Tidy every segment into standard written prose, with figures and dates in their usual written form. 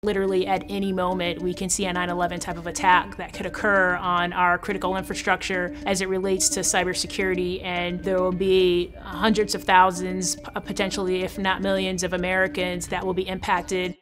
Literally at any moment, we can see a 9/11 type of attack that could occur on our critical infrastructure as it relates to cybersecurity, and there will be hundreds of thousands, potentially if not millions of Americans that will be impacted.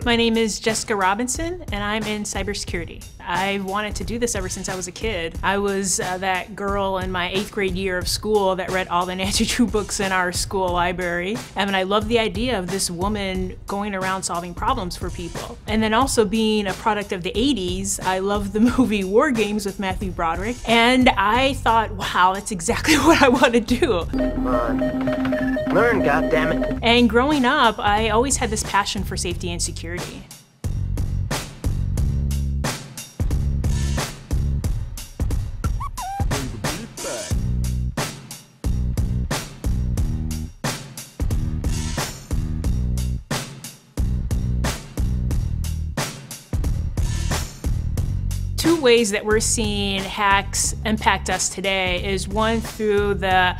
My name is Jessica Robinson, and I'm in cybersecurity. I wanted to do this ever since I was a kid. I was that girl in my 8th grade year of school that read all the Nancy Drew books in our school library. And I loved the idea of this woman going around solving problems for people. And then also being a product of the 80s, I loved the movie War Games with Matthew Broderick. And I thought, wow, that's exactly what I want to do. Come on, learn, goddammit. And growing up, I always had this passion for safety and security. Two ways that we're seeing hacks impact us today is one through the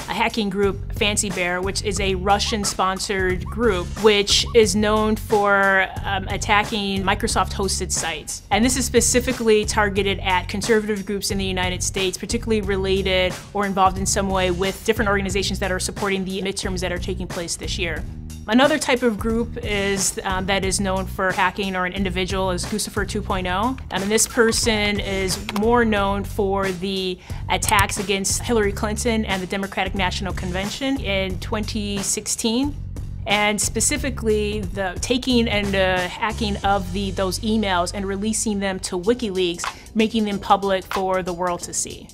hacking group Fancy Bear, which is a Russian-sponsored group, which is known for attacking Microsoft-hosted sites. And this is specifically targeted at conservative groups in the United States, particularly related or involved in some way with different organizations that are supporting the midterms that are taking place this year. Another type of group is that is known for hacking, or an individual, is Guccifer 2.0. And this person is more known for the attacks against Hillary Clinton and the Democratic National Convention in 2016. And specifically the taking and hacking of those emails and releasing them to WikiLeaks, making them public for the world to see.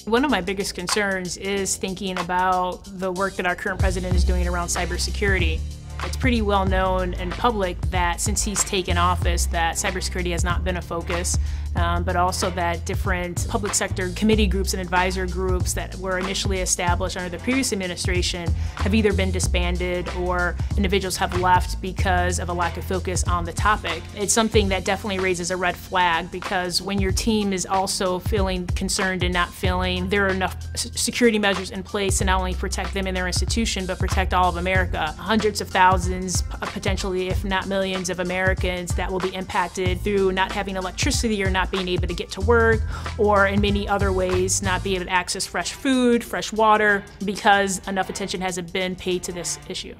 One of my biggest concerns is thinking about the work that our current president is doing around cybersecurity. It's pretty well known in public that since he's taken office that cybersecurity has not been a focus, but also that different public sector committee groups and advisor groups that were initially established under the previous administration have either been disbanded or individuals have left because of a lack of focus on the topic. It's something that definitely raises a red flag, because when your team is also feeling concerned and not feeling there are enough security measures in place to not only protect them and their institution, but protect all of America. Hundreds of thousands, potentially if not millions of Americans that will be impacted through not having electricity or not being able to get to work, or in many other ways not being able to access fresh food, fresh water, because enough attention hasn't been paid to this issue.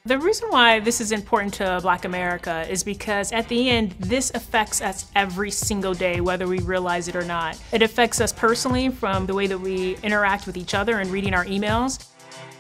The reason why this is important to Black America is because at the end, this affects us every single day, whether we realize it or not. It affects us personally from the way that we interact with each other and reading our emails.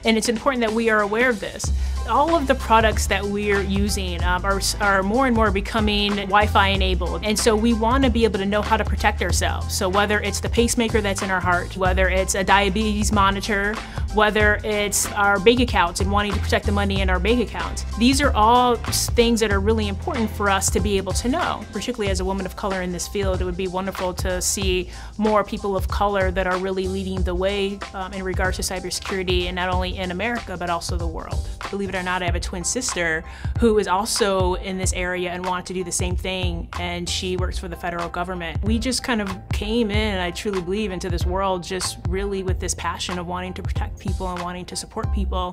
And it's important that we are aware of this. All of the products that we're using are more and more becoming Wi-Fi enabled. And so we want to be able to know how to protect ourselves. So whether it's the pacemaker that's in our heart, whether it's a diabetes monitor, whether it's our bank accounts and wanting to protect the money in our bank accounts. These are all things that are really important for us to be able to know. Particularly as a woman of color in this field, it would be wonderful to see more people of color that are really leading the way in regards to cybersecurity, and not only in America, but also the world. Believe it or not, I have a twin sister who is also in this area and wanted to do the same thing, and she works for the federal government. We just kind of came in, I truly believe, into this world just really with this passion of wanting to protect people and wanting to support people.